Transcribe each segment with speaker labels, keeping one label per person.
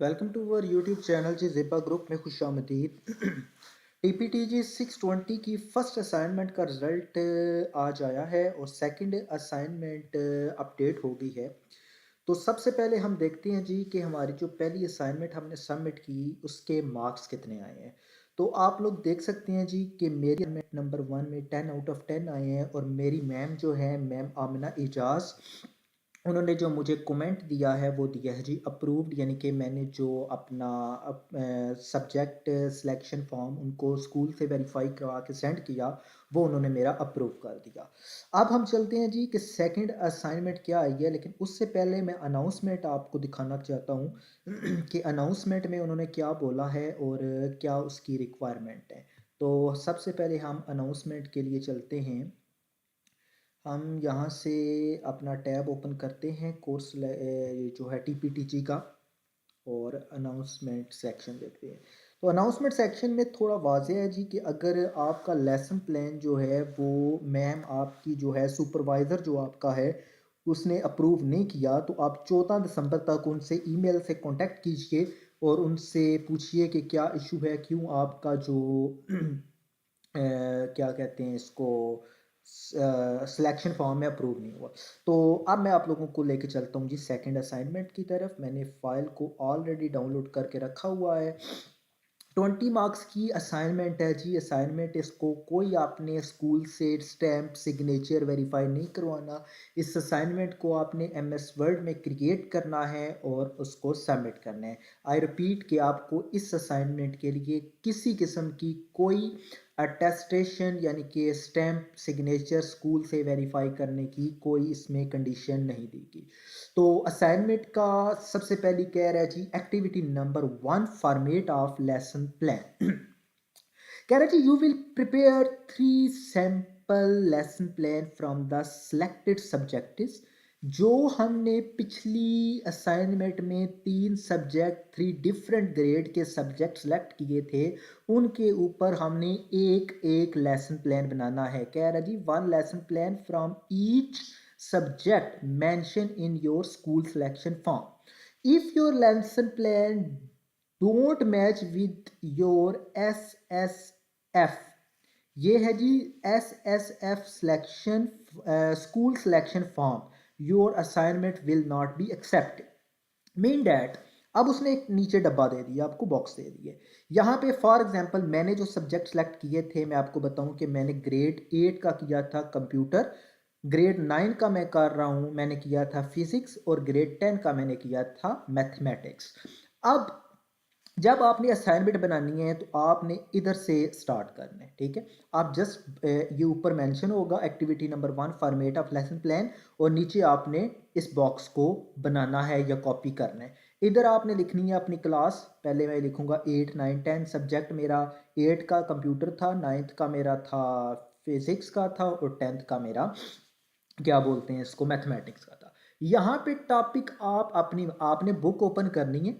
Speaker 1: Welcome to our YouTube channel जी ज़िपा group में खुश आमदीद। टीपीटी जी 620 की फ़र्स्ट असाइनमेंट का रिज़ल्ट आज आया है और सेकंड असाइनमेंट अपडेट हो गई है। तो सबसे पहले हम देखते हैं जी कि हमारी जो पहली असाइनमेंट हमने सबमिट की उसके मार्क्स कितने आए हैं। तो आप लोग देख सकते हैं जी कि मेरी असाइनमेंट नंबर 1 में 10 आउट ऑफ 10 आए हैं और मेरी मैम जो है मैम आमिना एजाज़, उन्होंने जो मुझे कमेंट दिया है वो दिया है जी अप्रूव्ड, यानी कि मैंने जो अपना सब्जेक्ट सिलेक्शन फॉर्म उनको स्कूल से वेरीफाई करवा के सेंड किया वो उन्होंने मेरा अप्रूव कर दिया। अब हम चलते हैं जी कि सेकंड असाइनमेंट क्या आई है, लेकिन उससे पहले मैं अनाउंसमेंट आपको दिखाना चाहता हूँ कि अनाउंसमेंट में उन्होंने क्या बोला है और क्या उसकी रिक्वायरमेंट है। तो सबसे पहले हम अनाउंसमेंट के लिए चलते हैं। हम यहाँ से अपना टैब ओपन करते हैं कोर्स ये जो है टीपीटीजी का और अनाउंसमेंट सेक्शन देखते हैं। तो अनाउंसमेंट सेक्शन में थोड़ा वाज़ेह है जी कि अगर आपका लेसन प्लान जो है वो मैम आपकी जो है सुपरवाइज़र जो आपका है उसने अप्रूव नहीं किया तो आप 14 दिसंबर तक उनसे ईमेल से कांटेक्ट कीजिए और उनसे पूछिए कि क्या इशू है, क्यों आपका जो क्या कहते हैं इसको सिलेक्शन फॉर्म में अप्रूव नहीं हुआ। तो अब मैं आप लोगों को लेके चलता हूँ जी सेकंड असाइनमेंट की तरफ। मैंने फ़ाइल को ऑलरेडी डाउनलोड करके रखा हुआ है। 20 मार्क्स की असाइनमेंट है जी। असाइनमेंट इसको कोई आपने स्कूल से स्टैम्प सिग्नेचर वेरीफाई नहीं करवाना। इस असाइनमेंट को आपने एमएस वर्ड में क्रिएट करना है और उसको सबमिट करना है। आई रिपीट कि आपको इस असाइनमेंट के लिए किसी किस्म की कोई अटेस्टेशन यानी कि स्टैम्प सिग्नेचर स्कूल से वेरीफाई करने की कोई इसमें कंडीशन नहीं दी गई। तो असाइनमेंट का सबसे पहली कह रहा है जी activity number 1 format of lesson plan. कह रहा है जी you will prepare 3 sample lesson plan from the selected subjects. जो हमने पिछली असाइनमेंट में 3 सब्जेक्ट 3 डिफरेंट ग्रेड के सब्जेक्ट सेलेक्ट किए थे उनके ऊपर हमने एक एक लेसन प्लान बनाना है। कह रहा है जी 1 lesson plan from each subject mentioned in your school selection form. If your lesson plan don't match with your SSF, ये है जी SSF selection school selection form, your assignment will not be accepted. Mean that अब उसने एक नीचे डब्बा दे दिया, आपको box दे दिए। यहाँ पे फॉर एग्जांपल मैंने जो सब्जेक्ट सेलेक्ट किए थे, मैं आपको बताऊं कि मैंने ग्रेड 8 का किया था कंप्यूटर, ग्रेड 9 का मैं कर रहा हूँ मैंने किया था फिजिक्स और ग्रेड 10 का मैंने किया था मैथमेटिक्स। अब जब आपने असाइनमेंट बनानी है तो आपने इधर से स्टार्ट करना है, ठीक है। आप जस्ट ये ऊपर मेंशन होगा activity number 1 format of lesson plan और नीचे आपने इस बॉक्स को बनाना है या कॉपी करना है। इधर आपने लिखनी है अपनी क्लास। पहले मैं लिखूंगा 8 9 10। सब्जेक्ट मेरा 8 का कंप्यूटर था, 9th का मेरा था फिजिक्स का था और 10th का मेरा क्या बोलते हैं इसको मैथमेटिक्स का था। यहाँ पे टॉपिक आप अपनी आपने बुक ओपन करनी है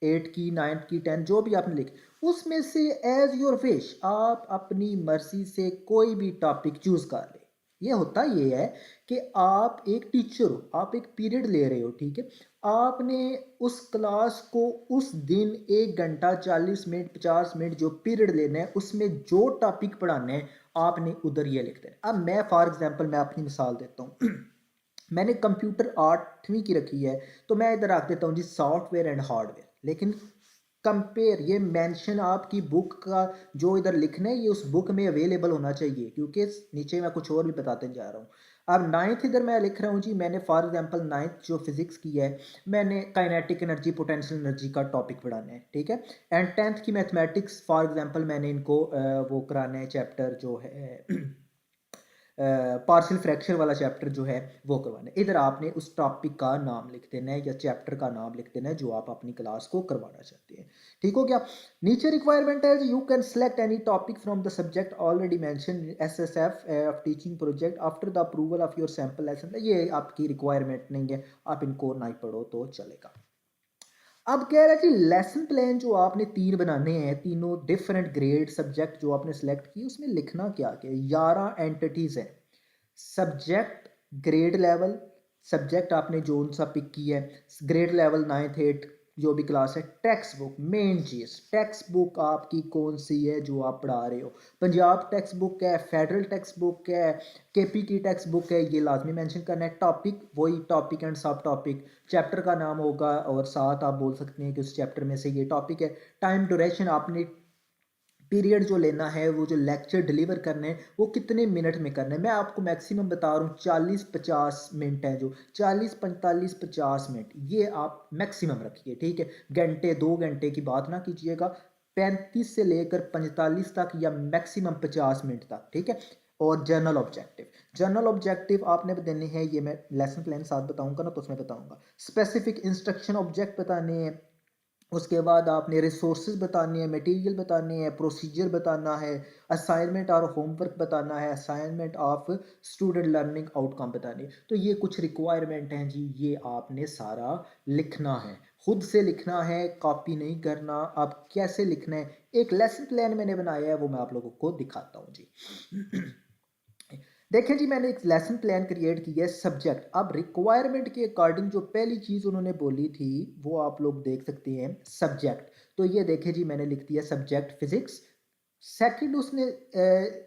Speaker 1: 8 की 9th की 10 जो भी आपने लिखे उसमें से एज योर विश आप अपनी मर्जी से कोई भी टॉपिक चूज कर ले। ये होता ये है कि आप एक टीचर हो, आप एक पीरियड ले रहे हो, ठीक है। आपने उस क्लास को उस दिन 1 घंटा 40 मिनट 50 मिनट जो पीरियड लेना है उसमें जो टॉपिक पढ़ाना है आपने उधर ये लिख देना। अब मैं फॉर एग्जांपल मैं अपनी मिसाल देता हूँ मैंने कंप्यूटर 8वीं की रखी है तो मैं इधर रख देता हूँ जी सॉफ्टवेयर एंड हार्डवेयर। लेकिन कंपेयर ये मेंशन आपकी बुक का जो इधर लिखना है ये उस बुक में अवेलेबल होना चाहिए, क्योंकि नीचे मैं कुछ और भी बताते जा रहा हूँ। अब 9th इधर मैं लिख रहा हूँ जी, मैंने फॉर एग्जांपल 9th जो फिजिक्स की है मैंने काइनेटिक एनर्जी पोटेंशियल एनर्जी का टॉपिक पढ़ाना है, ठीक है। एंड 10th की मैथमेटिक्स फॉर एग्जांपल मैंने इनको वो कराना है चैप्टर जो है पार्शियल फ्रैक्शन वाला चैप्टर जो है वो करवाना है। इधर आपने उस टॉपिक का नाम लिख देना है या चैप्टर का नाम लिख देना है जो आप अपनी क्लास को करवाना चाहते हैं, ठीक हो गया। नीचे रिक्वायरमेंट है you can select any topic from the subject already mention SSF of teaching project after the approval of your sample lesson. ये आपकी रिक्वायरमेंट नहीं है, आप इनको नहीं पढ़ो तो चलेगा। अब कह रहा है कि लेसन प्लान जो आपने 3 बनाने हैं, तीनों डिफरेंट ग्रेड सब्जेक्ट जो आपने सेलेक्ट किए उसमें लिखना क्या क्या 11 एंटिटीज हैं। सब्जेक्ट ग्रेड लेवल सब्जेक्ट आपने जो सा पिक किया है ग्रेड लेवल 9th 8th जो भी क्लास है, टेक्स्ट बुक मेन चीज़, टेक्स्ट बुक आपकी कौन सी है जो आप पढ़ा रहे हो, पंजाब टेक्स्ट बुक है, फेडरल टेक्स्ट बुक है, केपी की टेक्स्ट बुक है, ये लाजमी मेंशन करना है। टॉपिक वही टॉपिक एंड सब टॉपिक, चैप्टर का नाम होगा और साथ आप बोल सकते हैं कि उस चैप्टर में से ये टॉपिक है। टाइम ड्यूरेशन आपने पीरियड जो लेना है, वो जो लेक्चर डिलीवर करने हैं वो कितने मिनट में करने हैं। मैं आपको मैक्सिमम बता रहा हूँ 40-50 मिनट है, जो 40-45-50 मिनट ये आप मैक्सिमम रखिए, ठीक है। घंटे 2 घंटे की बात ना कीजिएगा, 35 से लेकर 45 तक या मैक्सिमम 50 मिनट तक, ठीक है। और जर्नल ऑब्जेक्टिव, जर्नल ऑब्जेक्टिव आपने देने हैं, ये मैं लेसन प्लान साथ बताऊंगा ना तो उसमें बताऊंगा। स्पेसिफिक इंस्ट्रक्शन ऑब्जेक्ट बताने हैं, उसके बाद आपने रिसोर्सेज बतानी है, मटेरियल बतानी है, प्रोसीजर बताना है, असाइनमेंट और होमवर्क बताना है, assignment of student learning outcome बतानी है। तो ये कुछ रिक्वायरमेंट हैं जी, ये आपने सारा लिखना है, खुद से लिखना है, कॉपी नहीं करना। आप कैसे लिखना है, एक लेसन प्लान मैंने बनाया है, वो मैं आप लोगों को दिखाता हूँ जी। देखें जी, मैंने एक लेसन प्लान क्रिएट किया है सब्जेक्ट। अब रिक्वायरमेंट के अकॉर्डिंग जो पहली चीज़ उन्होंने बोली थी वो आप लोग देख सकते हैं, सब्जेक्ट। तो ये देखें जी, मैंने लिख दिया सब्जेक्ट फिजिक्स। सेकंड उसने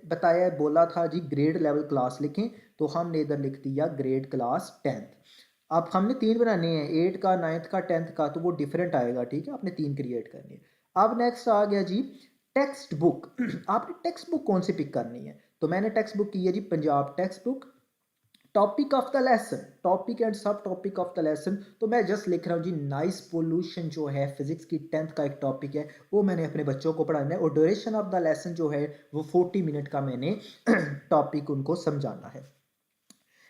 Speaker 1: बताया, बोला था जी ग्रेड लेवल क्लास लिखें, तो हमने इधर लिख दिया ग्रेड क्लास 10th। अब हमने 3 बनाने हैं, 8 का, 9th का, 10th का, तो वो डिफरेंट आएगा, ठीक है। आपने 3 क्रिएट करनी है। अब नेक्स्ट आ गया जी टेक्स्ट बुक। आपने टेक्स्ट बुक कौन सी पिक करनी है, तो मैंने टेक्स्ट बुक की है जी Punjab text book. Topic of the lesson, topic and subtopic of the lesson, तो मैं जस्ट लिख रहा हूँ जी नाइस पोल्यूशन जो है फिजिक्स की 10th का एक टॉपिक है, वो मैंने अपने बच्चों को पढ़ाना है। और ड्यूरेशन ऑफ द लेसन जो है वो 40 मिनट का मैंने टॉपिक उनको समझाना है।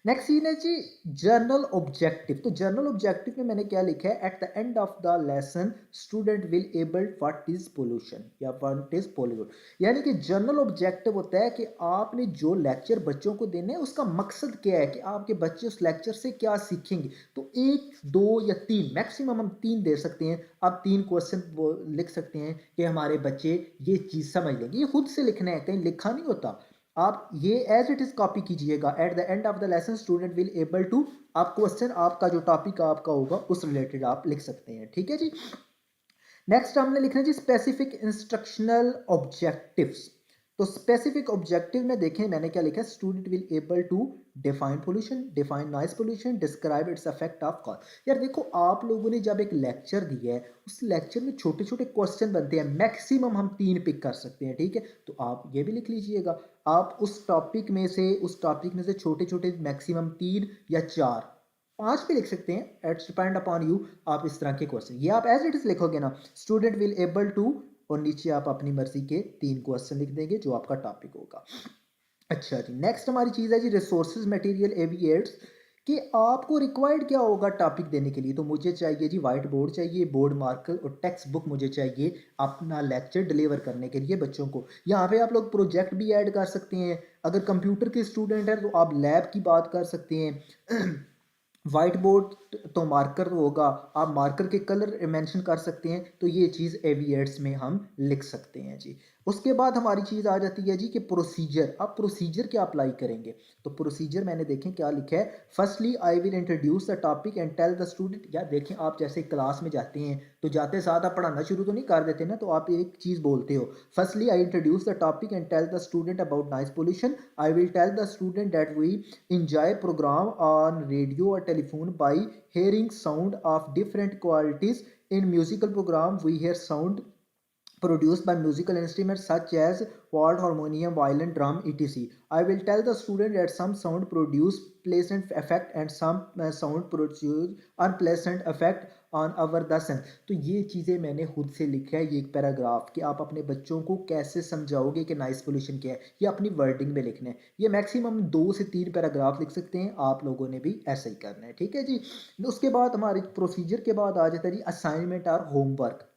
Speaker 1: नेक्स्ट सीन है जी जर्नल ऑब्जेक्टिव। तो जर्नल ऑब्जेक्टिव में मैंने क्या लिखा है, eight the end of the lesson student will able what is pollution या व्हाट इज पोल्यूट। यानी कि जर्नल ऑब्जेक्टिव होता है कि आपने जो लेक्चर बच्चों को देने हैं उसका मकसद क्या है, कि आपके बच्चे उस लेक्चर से क्या सीखेंगे। तो 1, 2 या 3, मैक्सिमम हम 3 दे सकते हैं। आप 3 क्वेश्चन लिख सकते हैं कि हमारे बच्चे ये चीज़ समझ लेंगे। ये खुद से लिखना है, कहीं लिखा नहीं होता। आप ये एज इट इज कॉपी कीजिएगा। At the end of the lesson student will able to, आप क्वेश्चन आपका जो टॉपिक आपका होगा उस रिलेटेड आप लिख सकते हैं, ठीक है जी। नेक्स्ट हमने लिखना है जी स्पेसिफिक इंस्ट्रक्शनल ऑब्जेक्टिव्स। तो स्पेसिफिक ऑब्जेक्टिव में देखें मैंने क्या लिखा है, student will able to define pollution, define noise pollution, describe its effect of call. यार देखो, आप लोगों ने जब एक लेक्चर दिया है उस लेक्चर में छोटे छोटे क्वेश्चन बनते हैं, मैक्सिमम हम 3 पिक कर सकते हैं, ठीक है। तो आप ये भी लिख लीजिएगा, आप उस टॉपिक में से छोटे छोटे मैक्सिमम 3 या 4, 5 भी लिख सकते हैं, इट्स डिपेंड अपॉन यू। आप इस तरह के क्वेश्चन ये आप एज इट इज लिखोगे ना, स्टूडेंट विल एबल टू, और नीचे आप अपनी मर्जी के 3 क्वेश्चन लिख देंगे जो आपका टॉपिक होगा। अच्छा जी, नेक्स्ट हमारी चीज़ है जी रिसोर्सेज मटेरियल एविएट्स, कि आपको रिक्वायर्ड क्या होगा टॉपिक देने के लिए। तो मुझे चाहिए जी वाइट बोर्ड चाहिए, बोर्ड मार्कर और टेक्स्ट बुक मुझे चाहिए अपना लेक्चर डिलीवर करने के लिए बच्चों को। यहाँ पे आप लोग प्रोजेक्ट भी ऐड कर सकते हैं, अगर कंप्यूटर के स्टूडेंट हैं तो आप लैब की बात कर सकते हैं। वाइट बोर्ड तो मार्कर होगा, आप मार्कर के कलर मेंशन कर सकते हैं, तो ये चीज़ एविएट्स में हम लिख सकते हैं जी। उसके बाद हमारी चीज़ आ जाती है जी कि प्रोसीजर। आप प्रोसीजर क्या अप्लाई करेंगे, तो प्रोसीजर मैंने देखें क्या लिखा है, firstly I will introduce the topic and tell the student. या देखें, आप जैसे क्लास में जाते हैं तो जाते साथ आप पढ़ाना शुरू तो नहीं कर देते ना, तो आप एक चीज़ बोलते हो, firstly I introduce the topic and tell the student about noise pollution, I will tell the student that we enjoy program on radio or telephone by hearing sound of different qualities. In musical program we hear sound produced by musical instruments such as word, harmonium, violin, drum, etc. I will tell the student that some sound produce pleasant effect and some sound produce unpleasant effect on our the sense। तो ये चीज़ें मैंने खुद से लिखा है, ये एक पैराग्राफ कि आप अपने बच्चों को कैसे समझाओगे कि नॉइस पोल्यूशन क्या है, ये अपनी वर्डिंग में लिखना है। ये मैक्सिमम 2 से 3 पैराग्राफ लिख सकते हैं, आप लोगों ने भी ऐसा ही करना है, ठीक है जी। उसके बाद हमारे प्रोसीजर के बाद आ जाता है जी असाइनमेंट और होमवर्क।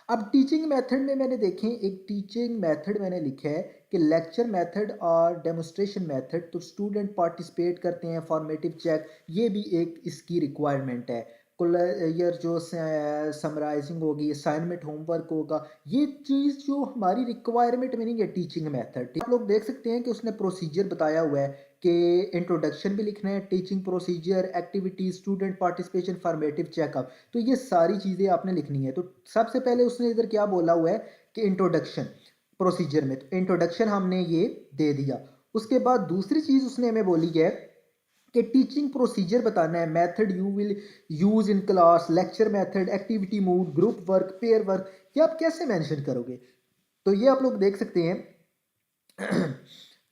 Speaker 1: अब टीचिंग मेथड में मैंने देखें, एक टीचिंग मेथड मैंने लिखा है कि लेक्चर मेथड और डेमोस्ट्रेशन मेथड, तो स्टूडेंट पार्टिसिपेट करते हैं, फॉर्मेटिव चेक, ये भी एक इसकी रिक्वायरमेंट है। ईयर जो समराइजिंग होगी, असाइनमेंट होमवर्क होगा, ये चीज़ जो हमारी रिक्वायरमेंट में नहीं है टीचिंग मेथड। आप लोग देख सकते हैं कि उसने प्रोसीजर बताया हुआ है कि इंट्रोडक्शन भी लिखना है, teaching procedure, activities, student participation, formative checkup. तो ये सारी चीज़ें आपने लिखनी है। तो सबसे पहले उसने इधर क्या बोला हुआ है कि इंट्रोडक्शन प्रोसीजर में, तो इंट्रोडक्शन हमने ये दे दिया। उसके बाद दूसरी चीज़ उसने हमें बोली है कि टीचिंग प्रोसीजर बताना है, method you will use in class, lecture method, activity mood, group work, pair work, ये आप कैसे मेंशन करोगे। तो ये आप लोग देख सकते हैं।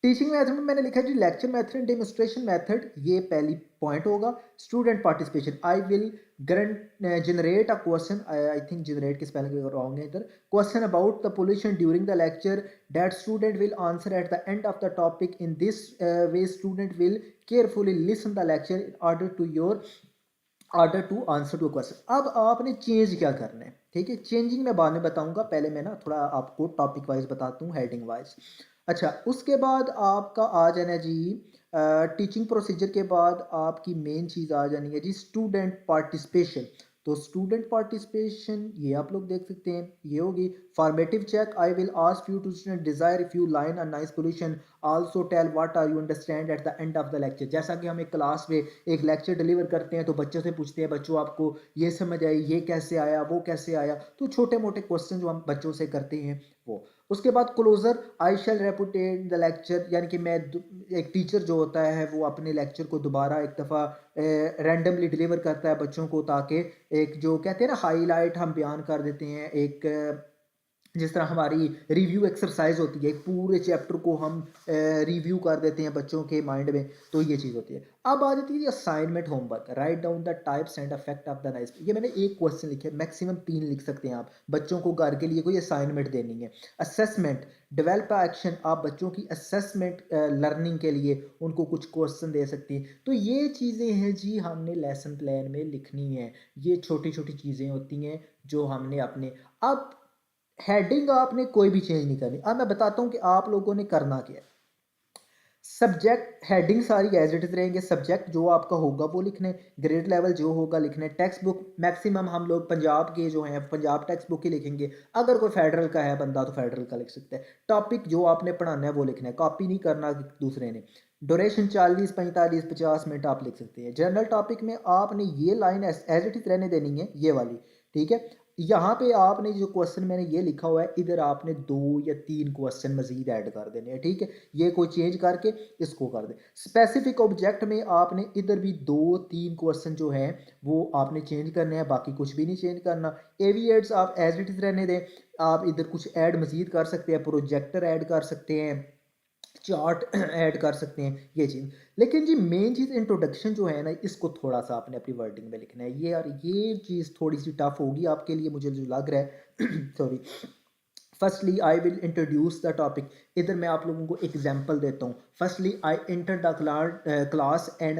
Speaker 1: टीचिंग मेथड में मैंने लिखा है जी लेक्चर मेथड, डेमोस्ट्रेशन मेथड, ये पहली पॉइंट होगा। Student participation, I will generate a question, I think generate की स्पेलिंग रॉन्ग है इधर, question about the pollution during the lecture that student will answer at the end of the topic, in this way student will carefully listen the lecture in order to answer to question. अब आपने change क्या करना है, ठीक है, changing मैं बाद में बताऊंगा, पहले मैं ना थोड़ा आपको टॉपिक वाइज बताता हूँ, हेडिंग वाइज। अच्छा, उसके बाद आपका आ जाना जी टीचिंग प्रोसीजर के बाद आपकी मेन चीज़ आ जानी है जी स्टूडेंट पार्टिसिपेशन। तो स्टूडेंट पार्टिसिपेशन ये आप लोग देख सकते हैं, ये होगी formative check, I will ask you to student desire if you line a nice pollution, also tell what are you understand at the end of the lecture. जैसा कि हम एक क्लास में एक लेक्चर डिलीवर करते हैं तो बच्चों से पूछते हैं, बच्चों आपको ये समझ आई, ये कैसे आया, वो कैसे आया, तो छोटे मोटे क्वेश्चन जो हम बच्चों से करते हैं वो। उसके बाद closure, I shall repeat the lecture, यानी कि मैं एक टीचर जो होता है वो अपने लेक्चर को दोबारा एक दफ़ा रैंडमली डिलीवर करता है बच्चों को, ताकि एक जो कहते हैं ना हाईलाइट हम बयान कर देते हैं, एक जिस तरह हमारी रिव्यू एक्सरसाइज होती है, एक पूरे चैप्टर को हम रिव्यू कर देते हैं बच्चों के माइंड में, तो ये चीज़ होती है। अब आ जाती है assignment homework, write down the types and effect of the nice. ये मैंने एक क्वेश्चन लिखे, मैक्सिमम 3 लिख सकते हैं आप, बच्चों को घर के लिए कोई असाइनमेंट देनी है। असेसमेंट, डेवलप एक्शन, आप बच्चों की असेसमेंट लर्निंग के लिए उनको कुछ क्वेश्चन दे सकती हैं। तो ये चीज़ें हैं जी हमने लेसन प्लान में लिखनी है, ये छोटी छोटी चीज़ें होती हैं जो हमने अपने। अब हेडिंग आपने कोई भी चेंज नहीं करनी। अब मैं बताता हूं कि आप लोगों ने करना क्या है। सब्जेक्ट हेडिंग सारी एज इट इज रहेंगे, सब्जेक्ट जो आपका होगा वो लिखने, ग्रेड लेवल जो होगा लिखने, टेक्स्ट बुक मैक्सिमम हम लोग पंजाब के जो हैं पंजाब टेक्स्ट बुक ही लिखेंगे, अगर कोई फेडरल का है बंदा तो फेडरल का लिख सकता है। टॉपिक जो आपने पढ़ाना है वो लिखना है, कॉपी नहीं करना दूसरे ने। ड्यूरेशन 40 45 50 मिनट आप लिख सकते हैं। जनरल टॉपिक में आपने ये लाइन एज इट इज रहने देनी है, ये वाली, ठीक है। यहाँ पे आपने जो क्वेश्चन मैंने ये लिखा हुआ है, इधर आपने 2 या 3 क्वेश्चन मजीद ऐड कर देने हैं, ठीक है, ये कोई चेंज करके इसको कर दे। स्पेसिफिक ऑब्जेक्ट में आपने इधर भी 2-3 क्वेश्चन जो हैं वो आपने चेंज करने हैं, बाकी कुछ भी नहीं चेंज करना। एविएट्स आप एज इट इज रहने दें, आप इधर कुछ ऐड मजीद कर सकते हैं, प्रोजेक्टर ऐड कर सकते हैं, चार्ट ऐड कर सकते हैं, ये चीज़। लेकिन जी मेन चीज़ इंट्रोडक्शन जो है ना, इसको थोड़ा सा आपने अपनी वर्डिंग में लिखना है। ये यार ये चीज़ थोड़ी सी टफ होगी आपके लिए, मुझे जो लग रहा है। Sorry. Firstly I will introduce the topic, इधर मैं आप लोगों को एग्जांपल देता हूँ। Firstly I enter the class and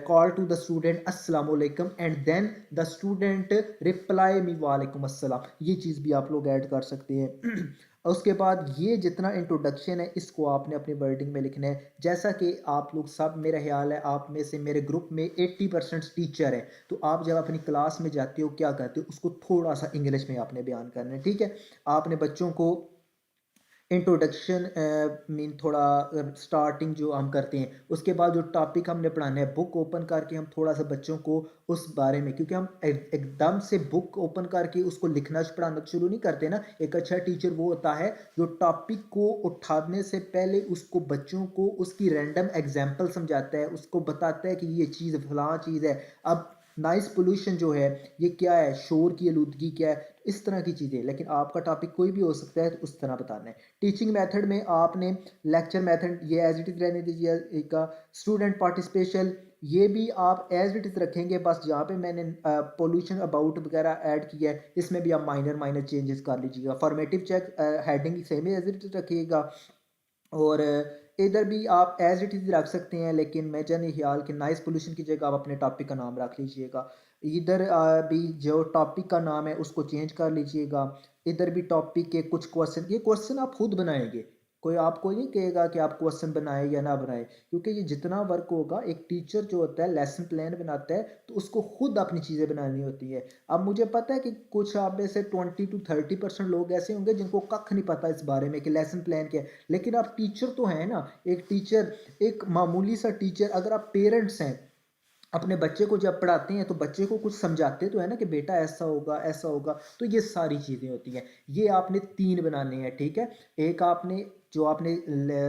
Speaker 1: call to the student अस्सलाम वालेकुम and then the student reply me वालेकुम अस्सलाम, ये चीज़ भी आप लोग ऐड कर सकते हैं। उसके बाद ये जितना इंट्रोडक्शन है इसको आपने अपनी वर्डिंग में लिखना है। जैसा कि आप लोग सब, मेरा ख्याल है आप में से मेरे ग्रुप में 80% टीचर है, तो आप जब अपनी क्लास में जाते हो क्या करते हो, उसको थोड़ा सा इंग्लिश में आपने बयान करना है, ठीक है। आपने बच्चों को इंट्रोडक्शन मीन थोड़ा स्टार्टिंग जो हम करते हैं, उसके बाद जो टॉपिक हमने पढ़ाना है बुक ओपन करके हम थोड़ा सा बच्चों को उस बारे में, क्योंकि हम एकदम से बुक ओपन करके उसको लिखना पढ़ाना शुरू नहीं करते ना। एक अच्छा टीचर वो होता है जो टॉपिक को उठाने से पहले उसको बच्चों को उसकी रैंडम एग्जाम्पल समझाता है, उसको बताता है कि ये चीज़ फलां चीज़ है। अब नॉइस पोल्यूशन जो है ये क्या है, शोर की आलूदगी क्या है, इस तरह की चीज़ें। लेकिन आपका टॉपिक कोई भी हो सकता है, तो उस तरह बताना है। टीचिंग मेथड में आपने लेक्चर मेथड ये एज इट इज़ रहने दीजिए का। स्टूडेंट पार्टिसिपेशन ये भी आप एज इट इज़ रखेंगे, बस जहाँ पे मैंने पोल्यूशन अबाउट वगैरह ऐड किया है इसमें भी आप माइनर माइनर चेंजेस कर लीजिएगा। Formative check heading same as it is रखिएगा, और इधर भी आप एज इट इज़ रख सकते हैं, लेकिन मैं जाने ख्याल कि नॉइस पोल्यूशन की जगह आप अपने टॉपिक का नाम रख लीजिएगा। इधर भी जो टॉपिक का नाम है उसको चेंज कर लीजिएगा। इधर भी टॉपिक के कुछ क्वेश्चन, ये क्वेश्चन आप खुद बनाएंगे, कोई आपको नहीं कहेगा कि आप क्वेश्चन बनाए या ना बनाए, क्योंकि ये जितना वर्क होगा, एक टीचर जो होता है लेसन प्लान बनाता है तो उसको खुद अपनी चीज़ें बनानी होती है। अब मुझे पता है कि कुछ आप में से 20 to 30% लोग ऐसे होंगे जिनको कख नहीं पता इस बारे में कि लेसन प्लान क्या है, लेकिन आप टीचर तो हैं ना। एक टीचर, एक मामूली सा टीचर, अगर आप पेरेंट्स हैं, अपने बच्चे को जब पढ़ाते हैं तो बच्चे को कुछ समझाते तो है ना कि बेटा ऐसा होगा ऐसा होगा, तो ये सारी चीज़ें होती हैं। ये आपने 3 बनाने हैं, ठीक है? एक आपने जो आपने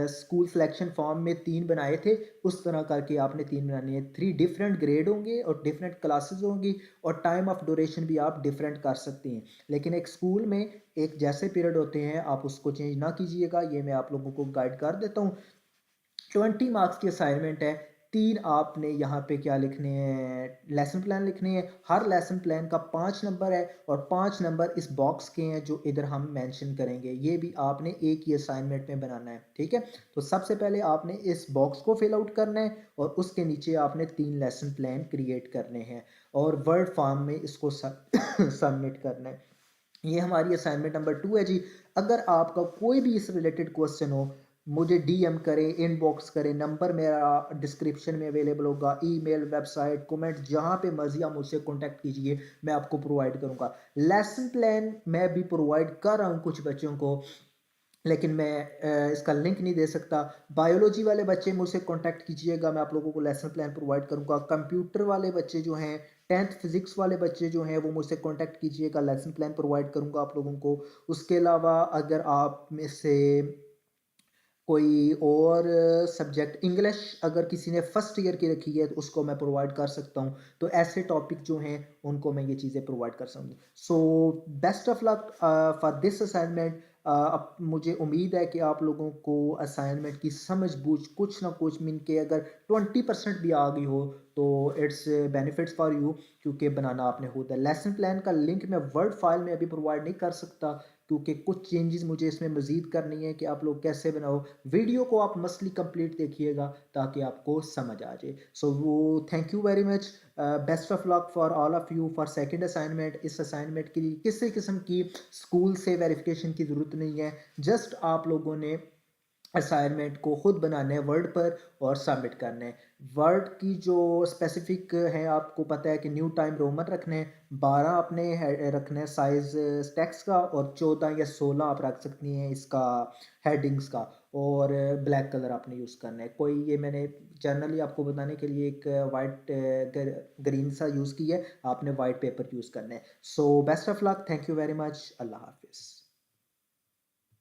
Speaker 1: स्कूल सिलेक्शन फॉर्म में 3 बनाए थे, उस तरह करके आपने 3 बनाने हैं। 3 डिफरेंट ग्रेड होंगे और डिफरेंट क्लासेस होंगी, और टाइम ऑफ ड्यूरेशन भी आप डिफरेंट कर सकते हैं। लेकिन एक स्कूल में एक जैसे पीरियड होते हैं, आप उसको चेंज ना कीजिएगा। ये मैं आप लोगों को गाइड कर देता हूँ। 20 मार्क्स की असाइनमेंट है। 3 आपने यहाँ पे क्या लिखने हैं, लेसन प्लान लिखने हैं। हर लेसन प्लान का 5 नंबर है, और 5 नंबर इस बॉक्स के हैं जो इधर हम मेंशन करेंगे। ये भी आपने एक ही असाइनमेंट में बनाना है, ठीक है? तो सबसे पहले आपने इस बॉक्स को फिल आउट करना है, और उसके नीचे आपने 3 लेसन प्लान क्रिएट करने हैं, और वर्ड फॉर्म में इसको सबमिट करना है। ये हमारी असाइनमेंट नंबर 2 है जी। अगर आपका कोई भी इस रिलेटेड क्वेश्चन हो, मुझे डीएम करें, इनबॉक्स करें। नंबर मेरा डिस्क्रिप्शन में अवेलेबल होगा, ईमेल, वेबसाइट, कमेंट, जहाँ पे मर्जी आप मुझसे कांटेक्ट कीजिए, मैं आपको प्रोवाइड करूँगा। लेसन प्लान मैं भी प्रोवाइड कर रहा हूँ कुछ बच्चों को, लेकिन मैं इसका लिंक नहीं दे सकता। बायोलॉजी वाले बच्चे मुझसे कांटेक्ट कीजिएगा, मैं आप लोगों को लेसन प्लान प्रोवाइड करूंगा। कंप्यूटर वाले बच्चे जो हैं, 10th फिजिक्स वाले बच्चे जो हैं, वो मुझसे कांटेक्ट कीजिएगा, लेसन प्लान प्रोवाइड करूंगा आप लोगों को। उसके अलावा अगर आप में से कोई और सब्जेक्ट, इंग्लिश अगर किसी ने फर्स्ट ईयर की रखी है तो उसको मैं प्रोवाइड कर सकता हूँ। तो ऐसे टॉपिक जो हैं उनको मैं ये चीज़ें प्रोवाइड कर सकूँ। सो best of luck for this assignment. अब मुझे उम्मीद है कि आप लोगों को असाइनमेंट की समझ बूझ कुछ ना कुछ मिल के अगर 20% भी आ गई हो तो इट्स बेनिफिट्स फॉर यू, क्योंकि बनाना आपने खुद है। लेसन प्लान का लिंक मैं वर्ड फाइल में अभी प्रोवाइड नहीं कर सकता, क्योंकि कुछ चेंजेस मुझे इसमें मज़ीद करनी है कि आप लोग कैसे बनाओ। वीडियो को आप मस्टली कंप्लीट देखिएगा ताकि आपको समझ आ जाए। सो वो thank you very much. Best of luck for all of you for second assignment. इस असाइनमेंट के लिए किसी किस्म की स्कूल से वेरिफिकेशन की ज़रूरत नहीं है। जस्ट आप लोगों ने असाइनमेंट को खुद बनाना है वर्ड पर और सबमिट करना है। वर्ड की जो स्पेसिफिक है, आपको पता है कि न्यू टाइम रोमन रखने हैं, 12 आपने रखना है साइज टेक्स्ट का, और 14 या 16 आप रख सकती हैं इसका हेडिंग्स का, और ब्लैक कलर आपने यूज़ करना है। कोई ये मैंने जनरली आपको बताने के लिए एक वाइट ग्रीन सा यूज़ किया है, आपने वाइट पेपर यूज़ करना है। So best of luck, thank you very much, Allah हाफिज़।